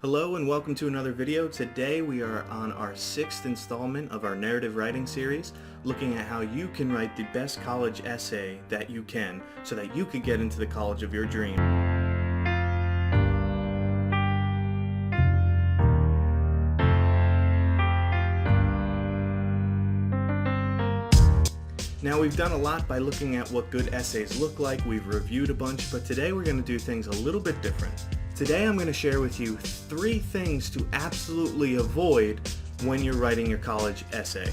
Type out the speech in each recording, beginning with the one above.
Hello and welcome to another video. Today we are on our 6th installment of our narrative writing series, looking at how you can write the best college essay that you can so that you could get into the college of your dream. Now we've done a lot by looking at what good essays look like, we've reviewed a bunch, but today we're going to do things a little bit different. Today I'm going to share with you 3 things to absolutely avoid when you're writing your college essay.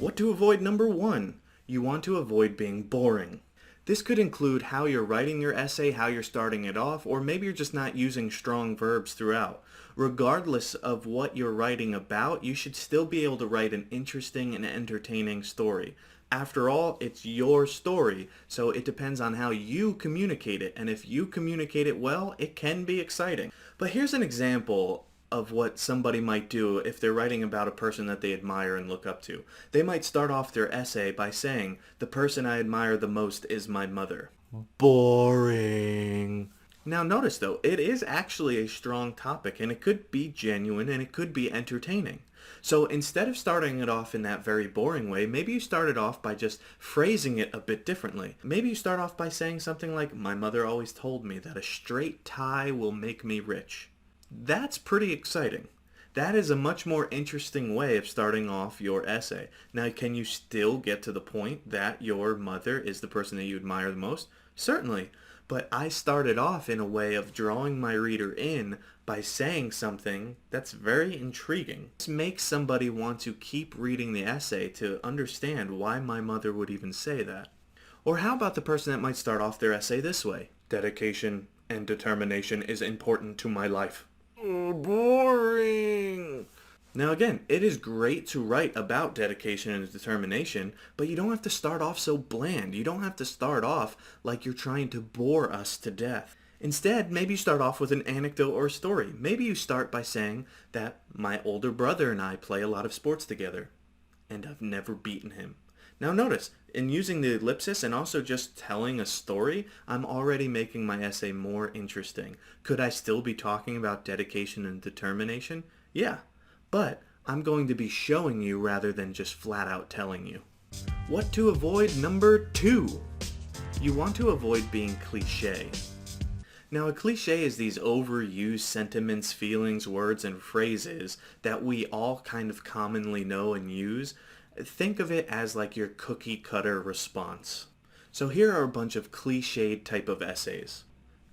What to avoid? Number 1, you want to avoid being boring. This could include how you're writing your essay, how you're starting it off, or maybe you're just not using strong verbs throughout. Regardless of what you're writing about, you should still be able to write an interesting and entertaining story. After all, it's your story, so it depends on how you communicate it, and if you communicate it well, it can be exciting. But here's an example of what somebody might do if they're writing about a person that they admire and look up to. They might start off their essay by saying, "The person I admire the most is my mother." Boring. Now notice though, it is actually a strong topic, and it could be genuine and it could be entertaining. So instead of starting it off in that very boring way, maybe you start it off by just phrasing it a bit differently. Maybe you start off by saying something like, "My mother always told me that a straight tie will make me rich." That's pretty exciting. That is a much more interesting way of starting off your essay. Now, can you still get to the point that your mother is the person that you admire the most? Certainly. But I started off in a way of drawing my reader in by saying something that's very intriguing. This makes somebody want to keep reading the essay to understand why my mother would even say that. Or how about the person that might start off their essay this way? "Dedication and determination is important to my life." Oh, boring. Now again, it is great to write about dedication and determination, but you don't have to start off so bland. You don't have to start off like you're trying to bore us to death. Instead, maybe you start off with an anecdote or a story. Maybe you start by saying that my older brother and I play a lot of sports together, and I've never beaten him. Now notice, in using the ellipsis and also just telling a story, I'm already making my essay more interesting. Could I still be talking about dedication and determination? Yeah. But I'm going to be showing you rather than just flat out telling you. What to avoid? Number 2. You want to avoid being cliché. Now a cliché is these overused sentiments, feelings, words, and phrases that we all kind of commonly know and use. Think of it as like your cookie cutter response. So here are a bunch of cliched type of essays.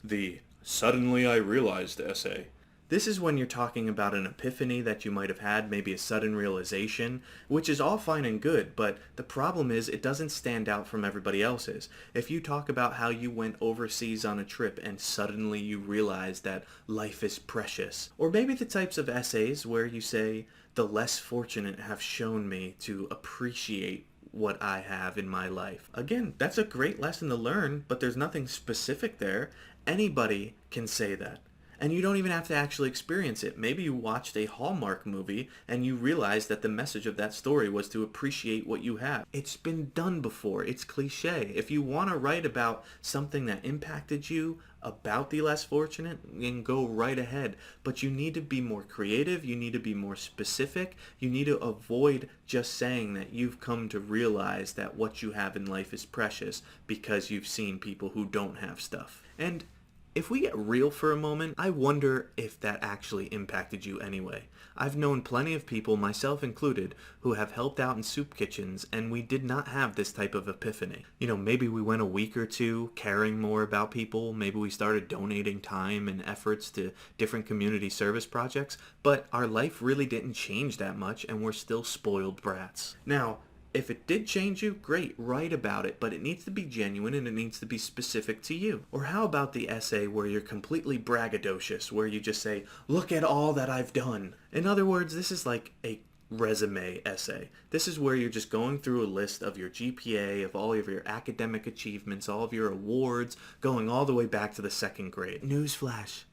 The "suddenly I realized" essay. This is when you're talking about an epiphany that you might have had, maybe a sudden realization, which is all fine and good, but the problem is it doesn't stand out from everybody else's. If you talk about how you went overseas on a trip and suddenly you realize that life is precious, or maybe the types of essays where you say, "The less fortunate have shown me to appreciate what I have in my life." Again, that's a great lesson to learn, but there's nothing specific there. Anybody can say that. And you don't even have to actually experience it. Maybe you watched a Hallmark movie and you realized that the message of that story was to appreciate what you have. It's been done before. It's cliche. If you want to write about something that impacted you, about the less fortunate, then go right ahead. But you need to be more creative. You need to be more specific. You need to avoid just saying that you've come to realize that what you have in life is precious because you've seen people who don't have stuff. And if we get real for a moment, I wonder if that actually impacted you anyway. I've known plenty of people, myself included, who have helped out in soup kitchens and we did not have this type of epiphany. You know, maybe we went a week or two caring more about people, maybe we started donating time and efforts to different community service projects, but our life really didn't change that much and we're still spoiled brats. Now, if it did change you, great, write about it, but it needs to be genuine and it needs to be specific to you. Or how about the essay where you're completely braggadocious, where you just say, "Look at all that I've done." In other words, this is like a resume essay. This is where you're just going through a list of your GPA, of all of your academic achievements, all of your awards, going all the way back to the 2nd grade. Newsflash.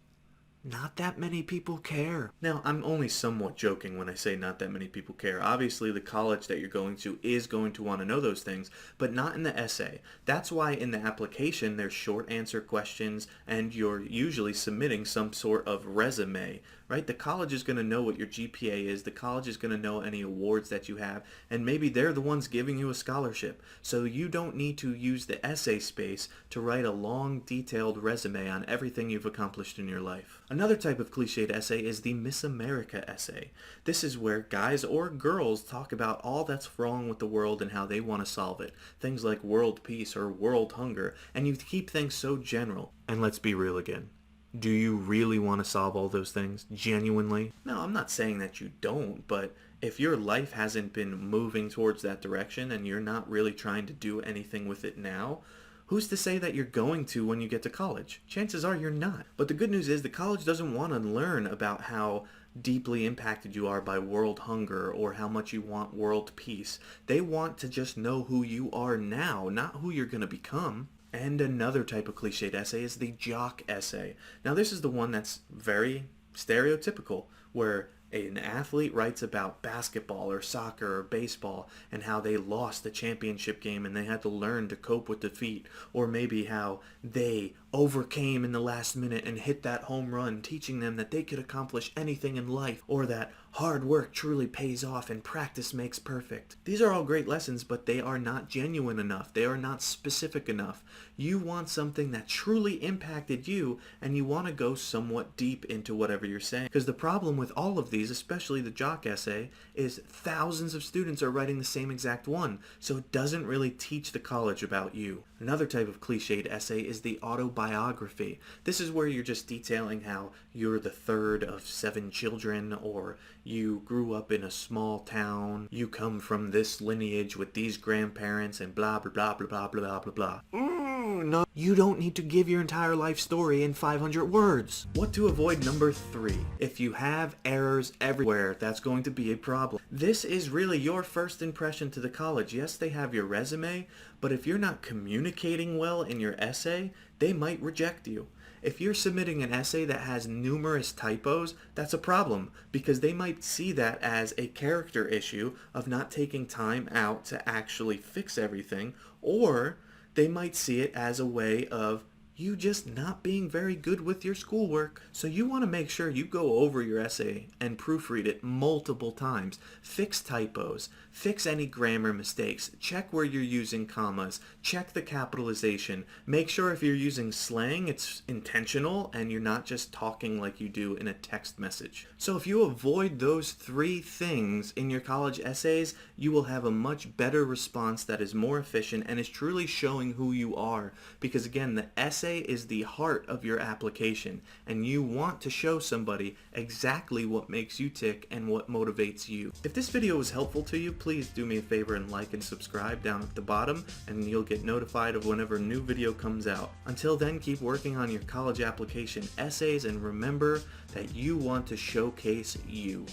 Not that many people care. Now, I'm only somewhat joking when I say not that many people care. Obviously, the college that you're going to is going to want to know those things, but not in the essay. That's why in the application, there's short answer questions, and you're usually submitting some sort of resume right? The college is going to know what your GPA is. The college is going to know any awards that you have, and maybe they're the ones giving you a scholarship. So you don't need to use the essay space to write a long, detailed resume on everything you've accomplished in your life. Another type of cliched essay is the Miss America essay. This is where guys or girls talk about all that's wrong with the world and how they want to solve it. Things like world peace or world hunger, and you keep things so general. And let's be real again. Do you really want to solve all those things? Genuinely? No, I'm not saying that you don't, but if your life hasn't been moving towards that direction and you're not really trying to do anything with it now, who's to say that you're going to when you get to college? Chances are you're not. But the good news is the college doesn't want to learn about how deeply impacted you are by world hunger or how much you want world peace. They want to just know who you are now, not who you're going to become. And another type of cliched essay is the jock essay. Now this is the one that's very stereotypical, where an athlete writes about basketball or soccer or baseball and how they lost the championship game and they had to learn to cope with defeat, or maybe how they overcame in the last minute and hit that home run, teaching them that they could accomplish anything in life, or that hard work truly pays off and practice makes perfect. These are all great lessons, but they are not genuine enough. They are not specific enough. You want something that truly impacted you, and you want to go somewhat deep into whatever you're saying. Because the problem with all of these, especially the jock essay, is thousands of students are writing the same exact one, so it doesn't really teach the college about you. Another type of cliched essay is the autobiography. This is where you're just detailing how you're the third of 7 children, or you grew up in a small town, you come from this lineage with these grandparents, and blah blah blah blah blah blah blah blah. No, you don't need to give your entire life story in 500 words. What to avoid number 3. If you have errors everywhere, that's going to be a problem. This is really your first impression to the college. Yes, they have your resume, but if you're not communicating well in your essay, they might reject you. If you're submitting an essay that has numerous typos, that's a problem, because they might see that as a character issue of not taking time out to actually fix everything, or they might see it as a way of you just not being very good with your schoolwork. So you want to make sure you go over your essay and proofread it multiple times. Fix typos, fix any grammar mistakes, check where you're using commas, check the capitalization, make sure if you're using slang it's intentional and you're not just talking like you do in a text message. So if you avoid those 3 things in your college essays, you will have a much better response that is more efficient and is truly showing who you are. Because again, the essay is the heart of your application, and you want to show somebody exactly what makes you tick and what motivates you. If this video was helpful to you, please do me a favor and like and subscribe down at the bottom, and you'll get notified of whenever a new video comes out. Until then, keep working on your college application essays, and remember that you want to showcase you.